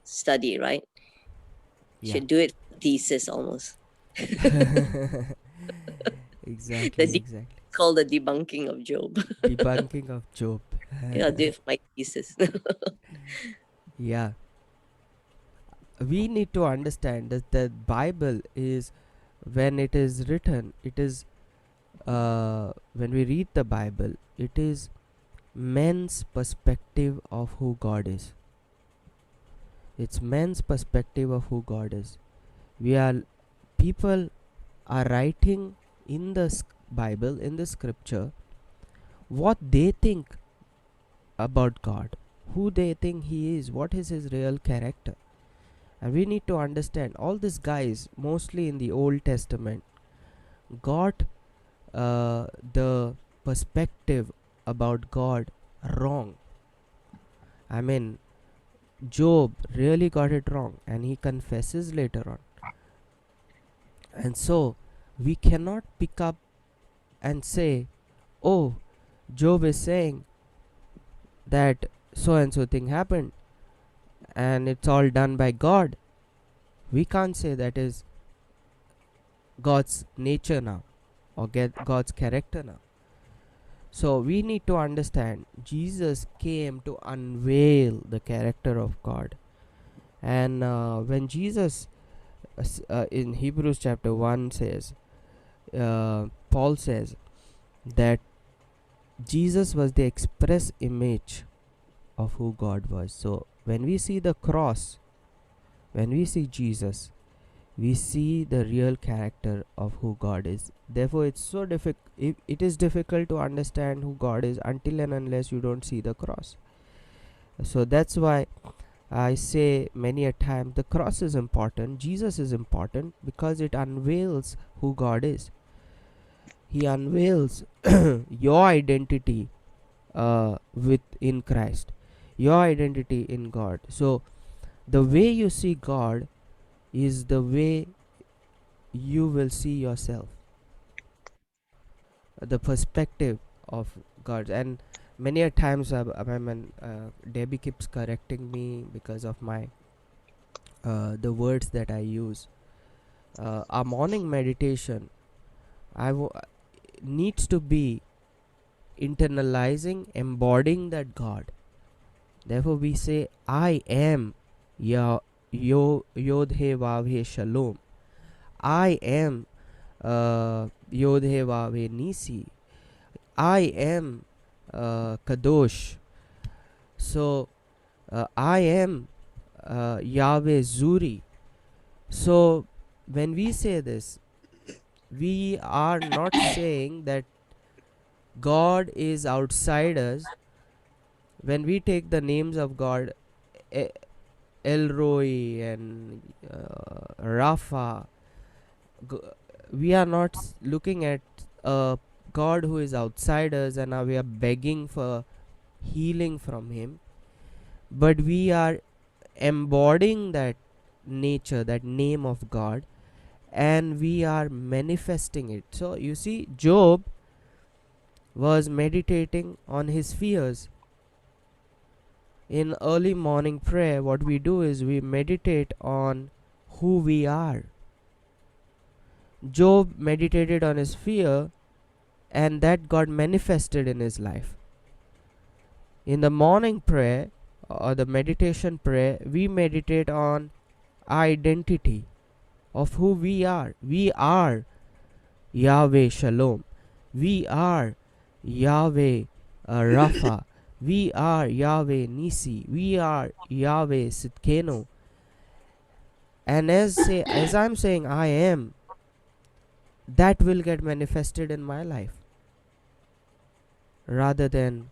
study, right? Yeah. Should do it for thesis almost. The Exactly, exactly. called the debunking of Job. Debunking of Job. Yeah, do it for my thesis. Yeah. We need to understand that the Bible is, when it is written, it is, when we read the Bible, it is men's perspective of who God is. It's men's perspective of who God is. We are, people are writing in the Bible, in the scripture, what they think about God, who they think He is, what is His real character. And we need to understand all these guys, mostly in the Old Testament, got the perspective about God wrong. I mean, Job really got it wrong, and he confesses later on. And so, we cannot pick up and say, oh, Job is saying that so and so thing happened and it's all done by God. We can't say that is God's nature now, or get God's character now. So we need to understand Jesus came to unveil the character of God. And when Jesus, in Hebrews chapter 1 says, Paul says that Jesus was the express image of who God was. So when we see the cross, when we see Jesus, we see the real character of who God is. Therefore, it's so difficult. It is difficult to understand who God is until and unless you don't see the cross. So that's why I say many a time the cross is important. Jesus is important because it unveils who God is. He unveils your identity within Christ, your identity in God. So the way you see God is the way you will see yourself, the perspective of God. And many a times, Debbie keeps correcting me because of my the words that I use. Our morning meditation, needs to be internalizing, embodying that God. Therefore, we say, "I am Yodhe Vavhe Shalom. I am Yodhe Vavhe Nisi. I am Kadosh." So I am Yahweh Zuri. So when we say this, we are not saying that God is outside us. When we take the names of God, Elroy and Rapha, we are not looking at a God who is outside us and we are begging for healing from Him, but we are embodying that nature, that name of God, and we are manifesting it. So you see, Job was meditating on his fears. In early morning prayer, what we do is we meditate on who we are. Job meditated on his fear, and that got manifested in his life. In the morning prayer or the meditation prayer, we meditate on our identity of who we are. We are Yahweh Shalom. We are Yahweh Rapha. We are Yahweh Nisi. We are Yahweh Sitkeno. And as I'm saying I am, that will get manifested in my life, rather than,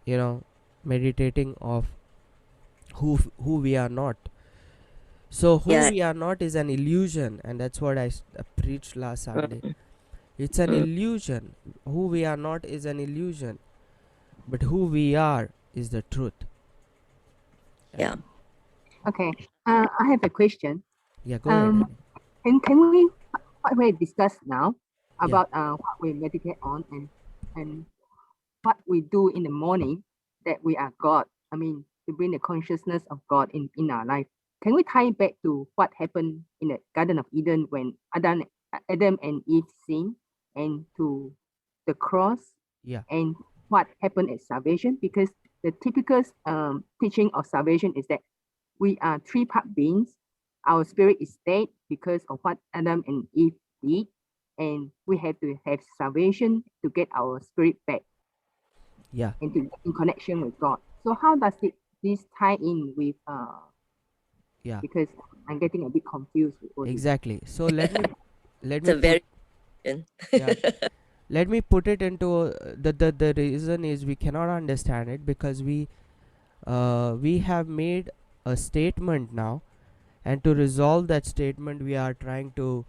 you know, meditating of who we are not. So who Yeah. we are not is an illusion, and that's what I preached last Sunday. Mm, It's an mm, illusion. Who we are not is an illusion, but who we are is the truth. Yeah, yeah. Okay. I have a question. yeah, go ahead, Um, Annie. can we what we discuss now Yeah, about what we meditate on and what we do in the morning that we are God? I mean, to bring the consciousness of God in our life. Can we tie it back to what happened in the Garden of Eden when Adam and Eve sinned, and to the cross, Yeah. and what happened at salvation? Because the typical teaching of salvation is that we are three-part beings. Our spirit is dead because of what Adam and Eve did, and we have to have salvation to get our spirit back. Yeah. And to in connection with God. So how does this tie in with Yeah. because I'm getting a bit confused with all this. Exactly. So let me It's a very yeah. Let me put it into the reason is we cannot understand it because we have made a statement now, and to resolve that statement we are trying to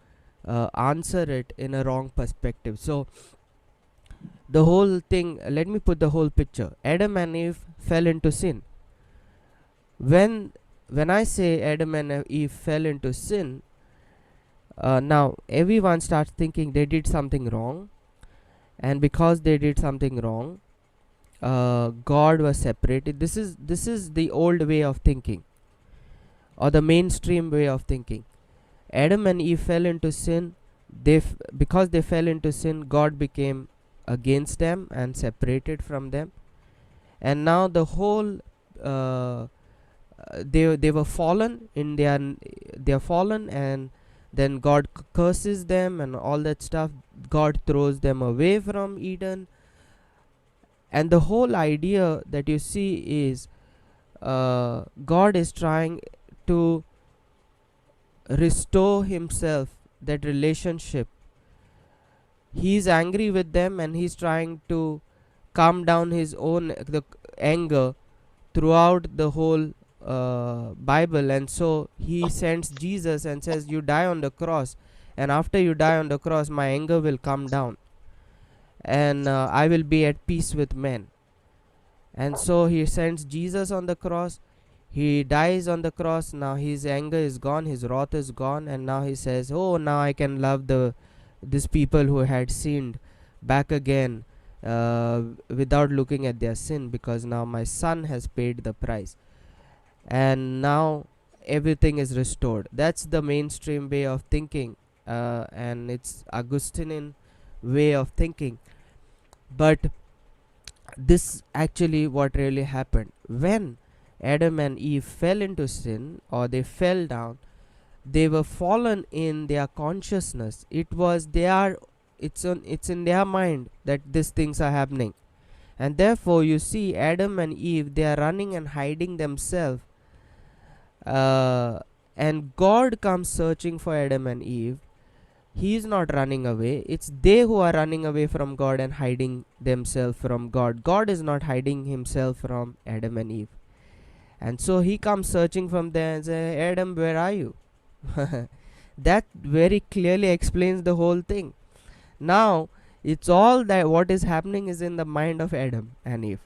answer it in a wrong perspective. So the whole thing, let me put the whole picture. Adam and Eve fell into sin. When I say Adam and Eve fell into sin, now everyone starts thinking they did something wrong, and because they did something wrong, God was separated. This is the old way of thinking, or the mainstream way of thinking. Adam and Eve fell into sin. Because they fell into sin, God became against them and separated from them, and now the whole they were fallen in they are fallen, and then God curses them and all that stuff. God throws them away from Eden, and the whole idea that you see is God is trying to restore himself, that relationship. He's angry with them, and he's trying to calm down his own anger throughout the whole Bible. And so he sends Jesus and says, you die on the cross, and after you die on the cross my anger will come down, and I will be at peace with men. And so he sends Jesus on the cross. He dies on the cross. Now his anger is gone, his wrath is gone, and now he says, oh, now I can love these people who had sinned back again without looking at their sin, because now my son has paid the price, and now everything is restored. That's the mainstream way of thinking, and it's Augustinian way of thinking. But this actually what really happened when Adam and Eve fell into sin, or they fell down. They were fallen in their consciousness. It's in their mind that these things are happening, and therefore you see Adam and Eve, they are running and hiding themselves, and God comes searching for Adam and Eve. He is not running away. It's they who are running away from God and hiding themselves from God. God is not hiding himself from Adam and Eve. And so he comes searching from there and says, Adam, where are you? That very clearly explains the whole thing. Now it's all that what is happening is in the mind of Adam and Eve.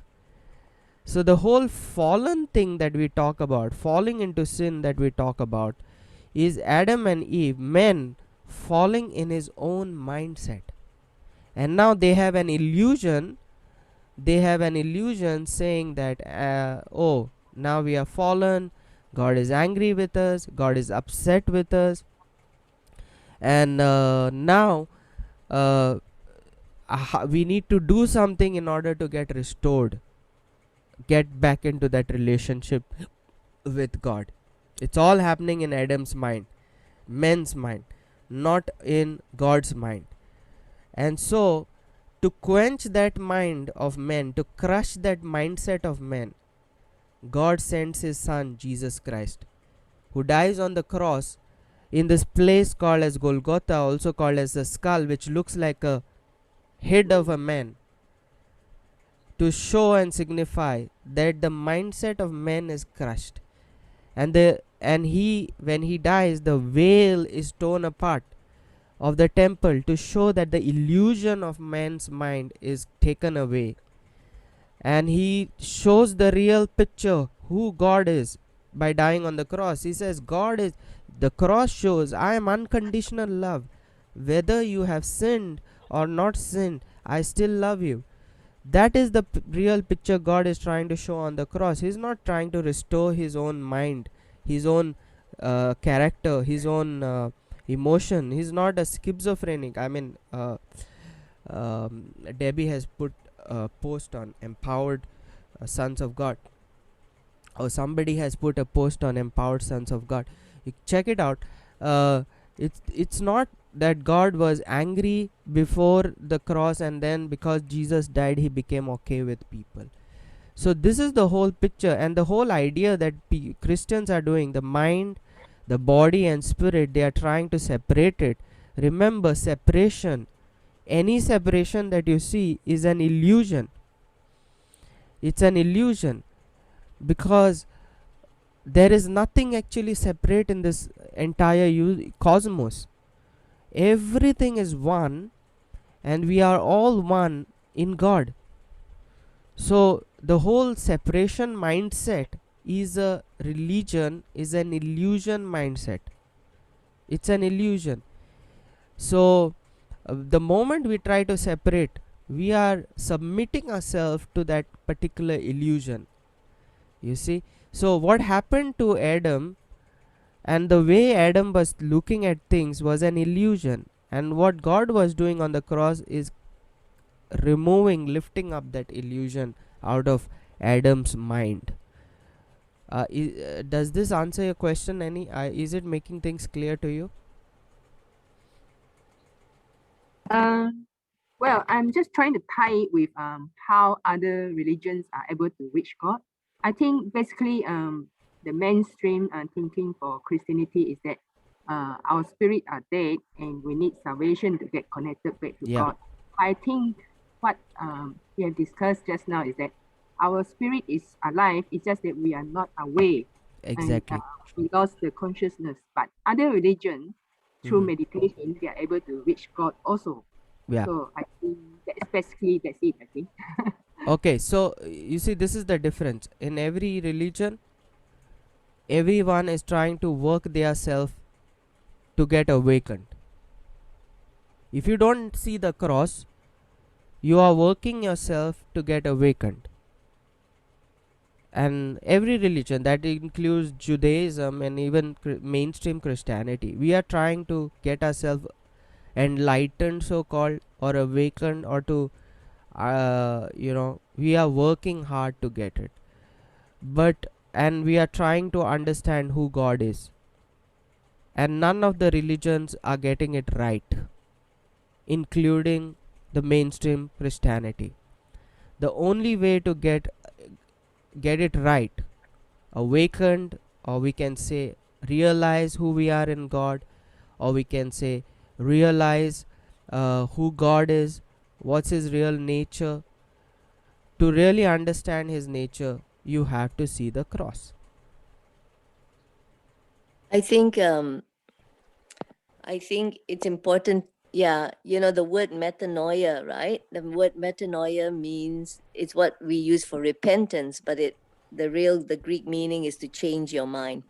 So the whole fallen thing that we talk about, falling into sin that we talk about, is Adam and Eve, men, falling in his own mindset. And now they have an illusion. Saying that oh, now we are fallen, God is angry with us, God is upset with us, and now we need to do something in order to get restored, get back into that relationship with God. It's all happening in Adam's mind, men's mind, not in God's mind. And so to quench that mind of men, to crush that mindset of men, God sends his son Jesus Christ, who dies on the cross in this place called as Golgotha, also called as the skull, which looks like a head of a man, to show and signify that the mindset of men is crushed. And when he dies, the veil is torn apart of the temple to show that the illusion of man's mind is taken away, and he shows the real picture who God is by dying on the cross. He says the cross shows I am unconditional love. Whether you have sinned or not sinned, I still love you. That is the real picture God is trying to show on the cross. He's not trying to restore his own mind, his own character, his own emotion. He's not a schizophrenic. I mean, Debbie has put a post on empowered sons of God, or somebody has put a post on empowered sons of God. You check it out. It's not that God was angry before the cross and then because Jesus died he became okay with people. So this is the whole picture, and the whole idea that Christians are doing, the mind, the body and spirit, they are trying to separate it. Remember, separation, any separation that you see is an illusion. It's an illusion, because there is nothing actually separate in this entire cosmos. Everything is one, and we are all one in God. So the whole separation mindset is a religion, is an illusion mindset. It's an illusion. So the moment we try to separate, we are submitting ourselves to that particular illusion. You see, so what happened to Adam, and the way Adam was looking at things was an illusion, and what God was doing on the cross is lifting up that illusion out of Adam's mind. Does this answer your question? Is it making things clear to you? Well, I'm just trying to tie it with how other religions are able to reach God. I think basically the mainstream thinking for Christianity is that our spirit are dead and we need salvation to get connected back to God. I think what we have discussed just now is that our spirit is alive. It's just that we are not aware. Exactly. And, we lost the consciousness. But other religions, through meditation, they are able to reach God also. Yeah. So I think that's it, I think. Okay, so you see, this is the difference. In every religion, everyone is trying to work their self to get awakened. If you don't see the cross, you are working yourself to get awakened. And every religion, that includes Judaism and even mainstream Christianity, we are trying to get ourselves enlightened, so called, or awakened, or to we are working hard to get it. And we are trying to understand who God is, and none of the religions are getting it right, including the mainstream Christianity. The only way to get it right, awakened, or we can say realize who we are in God, or we can say realize who God is, what's his real nature. To really understand his nature, you have to see the cross. I think it's important. Yeah, the word metanoia, right? The word metanoia means, it's what we use for repentance, but the Greek meaning is to change your mind.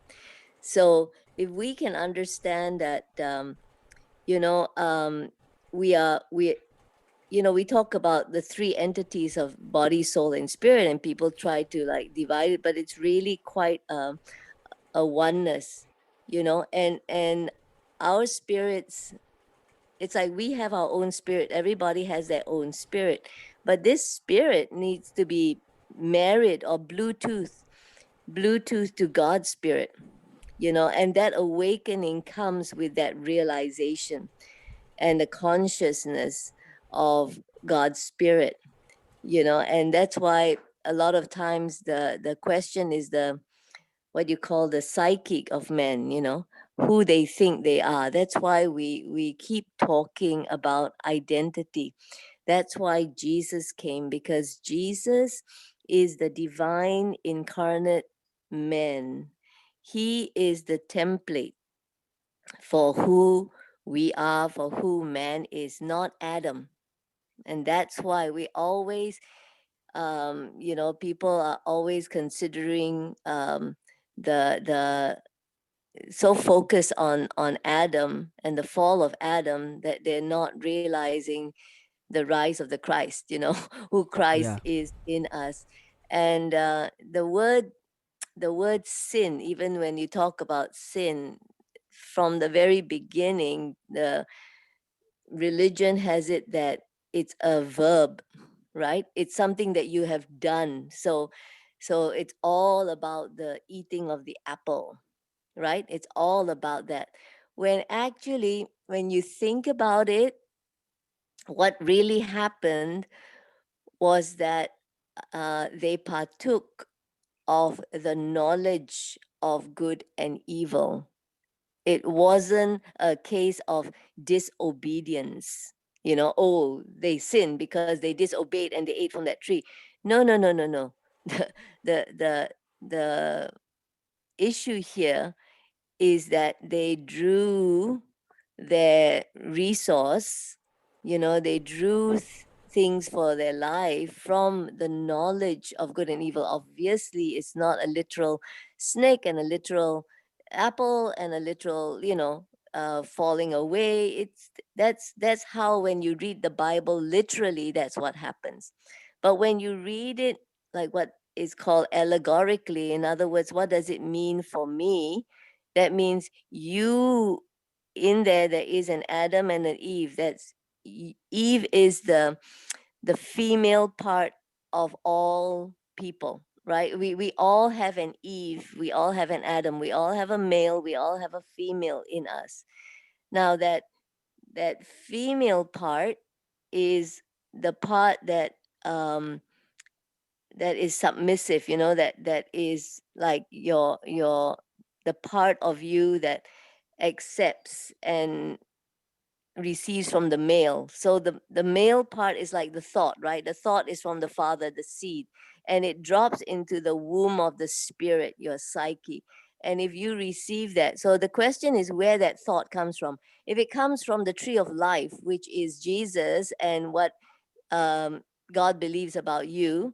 So if we can understand that, we talk about the three entities of body, soul, and spirit, and people try to like divide it, but it's really quite a oneness, and our spirits, it's like we have our own spirit. Everybody has their own spirit, but this spirit needs to be married or Bluetooth to God's spirit, and that awakening comes with that realization and the consciousness of God's spirit, and that's why a lot of times the question is what you call the psychic of men, who they think they are. That's why we keep talking about identity. That's why Jesus came, because Jesus is the divine incarnate man. He is the template for who we are, for who man is, not Adam. And that's why we always, people are always considering the so focused on Adam and the fall of Adam that they're not realizing the rise of the Christ, who Christ Yeah. is in us. And the word sin, even when you talk about sin, from the very beginning, the religion has it that it's a verb, right? It's something that you have done. So it's all about the eating of the apple, right? It's all about that. When actually, when you think about it, what really happened was that they partook of the knowledge of good and evil. It wasn't a case of disobedience, oh, they sinned because they disobeyed and they ate from that tree. No, no, no, no, no. The the issue here is that they drew their resource, they drew things for their life from the knowledge of good and evil. Obviously, it's not a literal snake and a literal apple and a literal, falling away. That's how, when you read the Bible literally, that's what happens. But when you read it like what is called allegorically, in other words, what does it mean for me? That means you, in there is an Adam and an Eve. Eve is the female part of all people, right? We all have an Eve, we all have an Adam, we all have a male, we all have a female in us. Now that female part is the part um that is submissive, that is like your the part of you that accepts and receives from the male. So the male part is like the thought, right? The thought is from the father, the seed, and it drops into the womb of the spirit, your psyche. And if you receive that, so the question is where that thought comes from. If it comes from the tree of life, which is Jesus and what um, God believes about you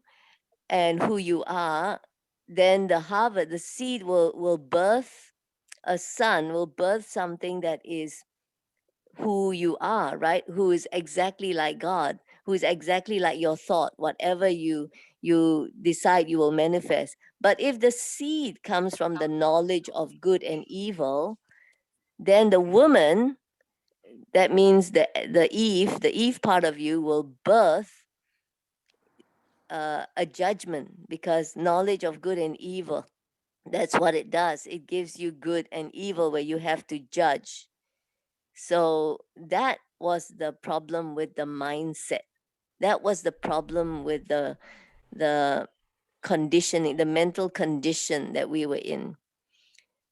and who you are, then the harvest, the seed will birth a son, will birth something that is who you are, right? Who is exactly like God, who is exactly like your thought, whatever you decide you will manifest. But if the seed comes from the knowledge of good and evil, then the woman, that means the Eve part of you will birth a judgment, because knowledge of good and evil, that's what it does. It gives you good and evil where you have to judge. So that was the problem with the mindset. That was the problem with the conditioning, the mental condition that we were in.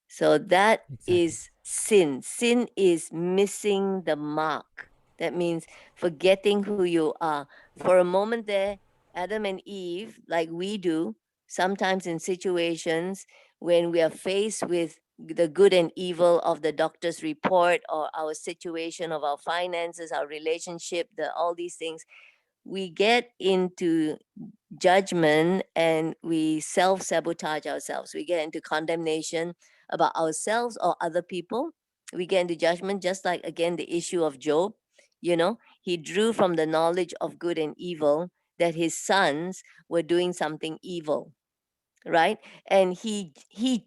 So that Exactly. is sin. Sin is missing the mark. That means forgetting who you are. For a moment there, Adam and Eve, like we do, sometimes in situations when we are faced with the good and evil of the doctor's report, or our situation of our finances, our relationship, all these things, we get into judgment and we self sabotage ourselves. We get into condemnation about ourselves or other people. We get into judgment, just like again the issue of Job. He drew from the knowledge of good and evil that his sons were doing something evil, right? And he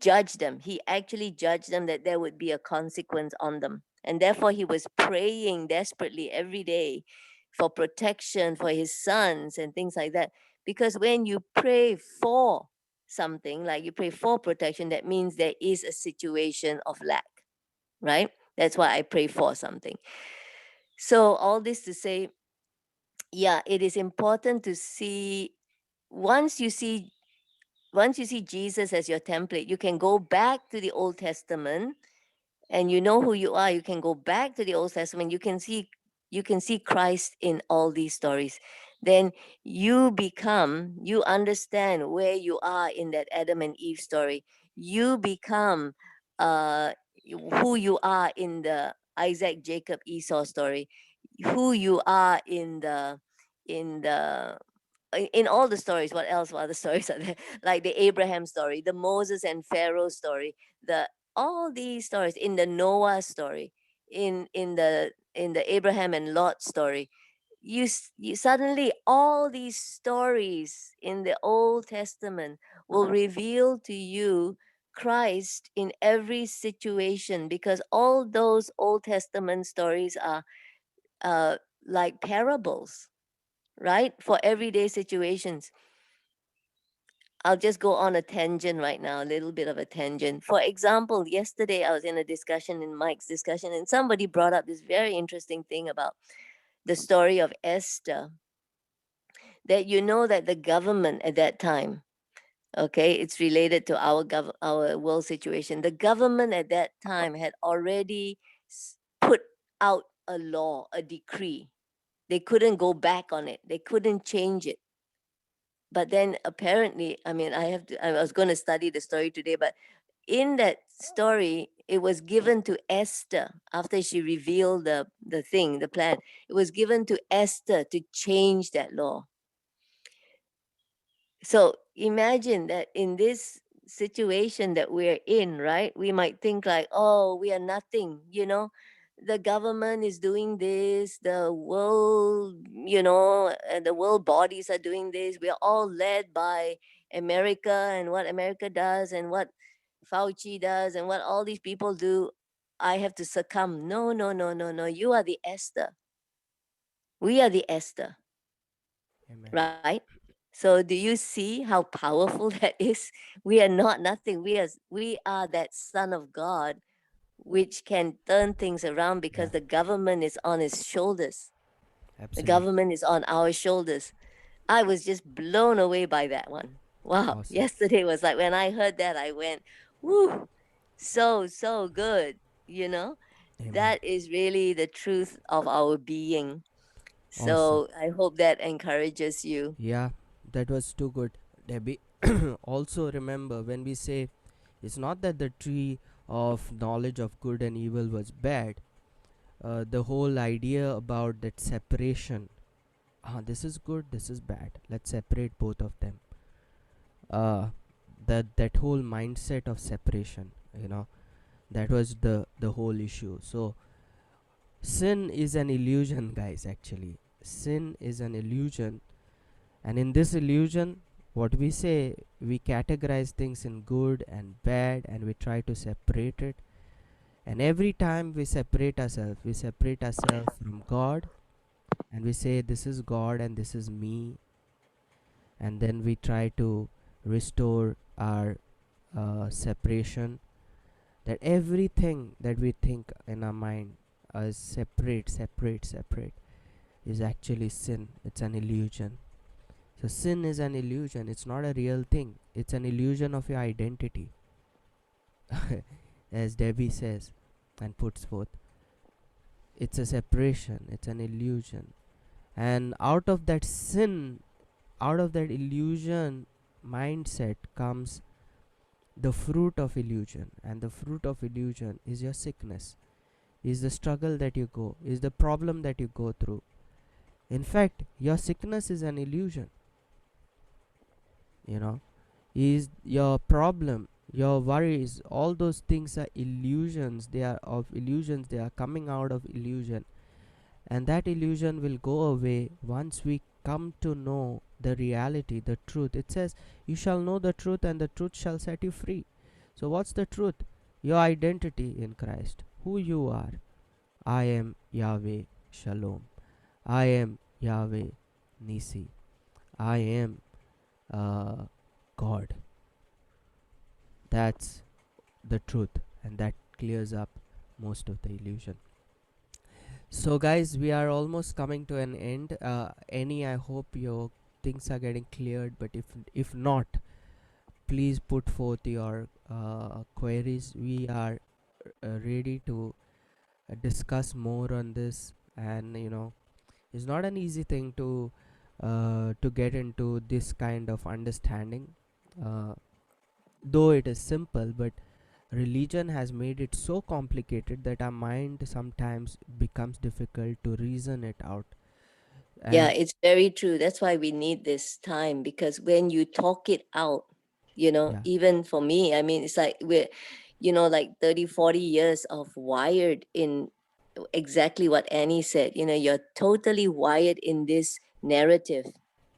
judged them. He actually judged them that there would be a consequence on them. And therefore he was praying desperately every day for protection for his sons and things like that. Because when you pray for something, like you pray for protection, that means there is a situation of lack, right? That's why I pray for something. So all this to say, yeah, it is important to see, once you see Jesus as your template, you can go back to the Old Testament, and you know who you are. You can go back to the Old Testament. You can see Christ in all these stories. Then you understand where you are in that Adam and Eve story. You become uh, who you are in the Isaac, Jacob, Esau story. Who you are in all the stories. What other stories are there? Like the Abraham story, the Moses and Pharaoh story, the all these stories, in the Noah story, in the Abraham and Lot story. you suddenly all these stories in the Old Testament will reveal to you Christ in every situation, because all those Old Testament stories are uh, like parables, right? For everyday situations. I'll just go on a tangent right now, a little bit of a tangent. For example, yesterday I was in a discussion, in Mike's discussion, and somebody brought up this very interesting thing about the story of Esther. That you know that the government at that time, okay, it's related to our world situation. The government at that time had already put out a law, a decree. They couldn't go back on it. They couldn't change it. But then apparently, I mean, I was going to study the story today, but in that story, it was given to Esther after she revealed the thing, the plan. It was given to Esther to change that law. So imagine that in this situation that we're in, right? We might think like, oh, we are nothing, the government is doing this, the world, the world bodies are doing this. We are all led by America, and what America does and what Fauci does and what all these people do. I have to succumb. No, no, no, no, no. You are the Esther. We are the Esther, Amen. right? So do you see how powerful that is? We are not nothing. We are that son of God, which can turn things around because Yeah, the government is on his shoulders. The absolutely. government is on our shoulders. I was just blown away by that one. Wow. Awesome. Yesterday was like when I heard that, I went, whoo, so good. You know, Amen. that is really the truth of our being. Awesome. So I hope that encourages you. Yeah, that was too good, Debbie. Also, remember when we say it's not that the tree of knowledge of good and evil was bad, the whole idea about that separation, this is good, this is bad, let's separate both of them. Uh, that whole mindset of separation, that was the whole issue. So, sin is an illusion, guys, actually. Sin is an illusion. And in this illusion, what we say, we categorize things in good and bad and we try to separate it. And every time we separate ourselves from God and we say, this is God and this is me. And then we try to restore our separation. That everything that we think in our mind as separate is actually sin. It's an illusion. So sin is an illusion. It's not a real thing. It's an illusion of your identity, as Debbie says and puts forth. It's a separation. It's an illusion. And out of that sin, out of that illusion mindset comes the fruit of illusion. And the fruit of illusion is your sickness, is the struggle that you go, is the problem that you go through. In fact, your sickness is an illusion. You know, is your problem, your worries, all those things are illusions. They are of illusions, they are coming out of illusion, and that illusion will go away once we come to know the reality, the truth. It says, you shall know the truth and the truth shall set you free. So what's the truth? Your identity in Christ, who you are. I am Yahweh Shalom, I am Yahweh Nisi, I am God. That's the truth, and that clears up most of the illusion. So, guys, we are almost coming to an end. Any, I hope your things are getting cleared, but if not, please put forth your queries. We are ready to discuss more on this, and it's not an easy thing to get into this kind of understanding. Uh, though it is simple, but religion has made it so complicated that our mind sometimes becomes difficult to reason it out. Yeah, And it's very true. That's why we need this time, because when you talk it out, yeah, even for me, I mean, it's like we're, like 30, 40 years of wired in exactly what Annie said. You're totally wired in this narrative.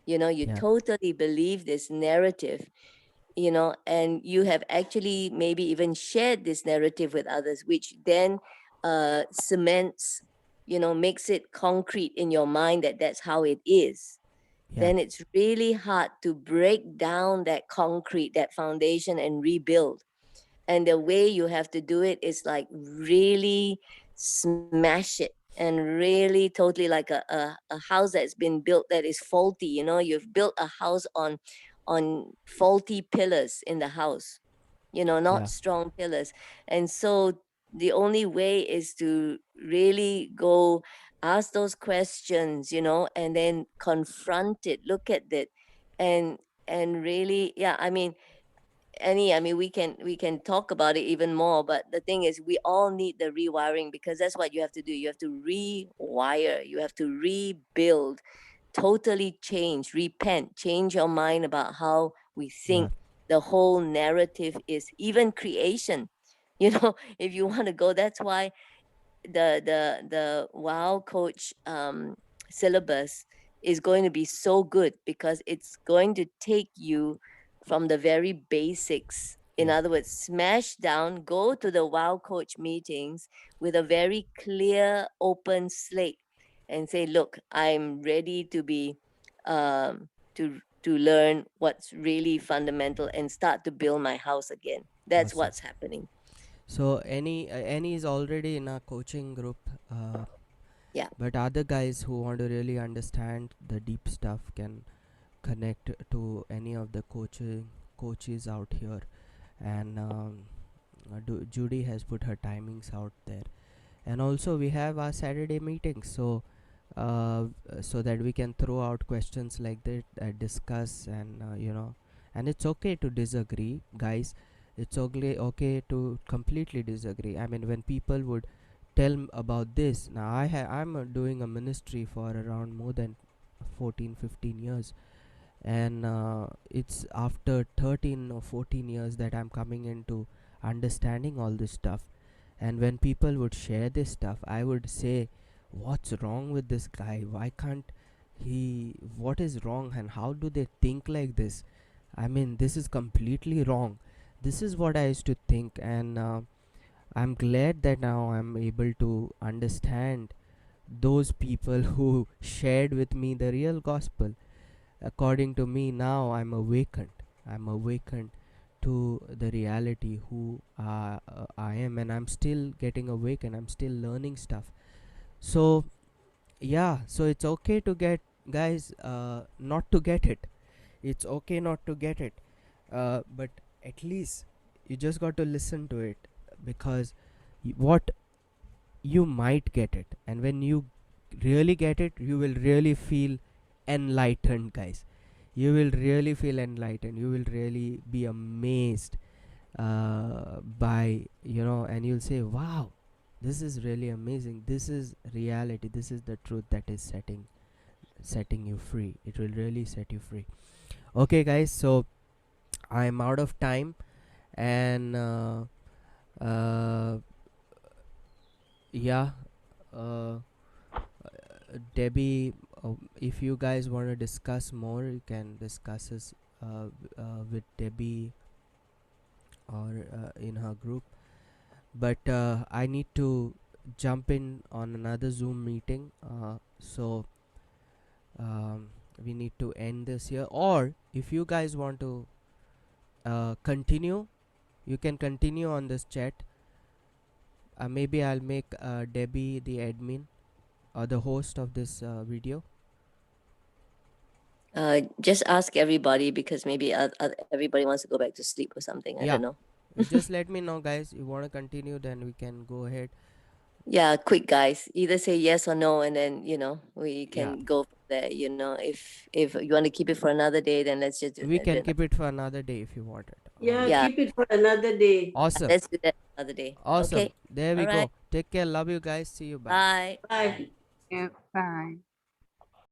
You Yeah. totally believe this narrative, and you have actually maybe even shared this narrative with others, which then cements, makes it concrete in your mind that that's how it is. Yeah. Then it's really hard to break down that concrete, that foundation, and rebuild. And the way you have to do it is like really smash it, and really totally like a house that's been built that is faulty. You've built a house on faulty pillars in the house, not Yeah. strong pillars. And so the only way is to really go ask those questions, and then confront it, look at it, and really, yeah, I mean, we can talk about it even more, but the thing is, we all need the rewiring, because that's what you have to do. You have to rewire, you have to rebuild, totally change, repent, change your mind about how we Yeah. think. The whole narrative is even creation. If you want to go, that's why the Wow Coach syllabus is going to be so good, because it's going to take you from the very basics. In Yeah. other words, smash down, go to the Wow Coach meetings with a very clear, open slate, and say, "Look, I'm ready to be to learn what's really fundamental and start to build my house again." That's Awesome. what's happening. So Annie is already in a coaching group, uh, Yeah. but other guys who want to really understand the deep stuff can connect to any of the coaches out here. And Judy has put her timings out there. And also we have our Saturday meetings, so that we can throw out questions like that, discuss, and and it's okay to disagree, guys. It's okay to completely disagree. I mean, when people would tell about this, now I'm doing a ministry for around more than 14-15 years, and it's after 13 or 14 years that I'm coming into understanding all this stuff. And when people would share this stuff, I would say, what's wrong with this guy? Why can't he? What is wrong, and how do they think like this? I mean, this is completely wrong. This is what I used to think, and I'm glad that now I'm able to understand those people who shared with me the real gospel. According to me, now I'm awakened. I'm awakened to the reality who I am, and I'm still getting awakened. I'm still learning stuff. So yeah, so it's okay to get, guys, not to get it. It's okay not to get it, but at least you just got to listen to it, because what you might get it, and when you really get it, you will really feel enlightened, guys. You will really feel enlightened. You will really be amazed by, and you'll say, wow, this is really amazing. This is reality. This is the truth that is setting you free. It will really set you free. Okay, guys, so I'm out of time, and uh, yeah, uh, Debbie, if you guys want to discuss more, you can discuss this with Debbie, or in her group. But I need to jump in on another Zoom meeting, so we need to end this here. Or if you guys want to continue, you can continue on this chat. Maybe I'll make Debbie the admin or the host of this video. Just ask everybody, because maybe everybody wants to go back to sleep or something. I Yeah, don't know. just let me know, guys. You want to continue, then we can go ahead. Yeah, quick, guys. Either say yes or no, and then we Yeah, can go from there. If you want to keep it for another day, then let's just do we that. can Then, keep it for another day if you want it. Yeah, yeah, keep it for another day. Awesome. let's do that another day. Awesome. Okay. There we All right. go. Take care. Love you guys. See you. Bye. Bye. Bye. Yeah, bye.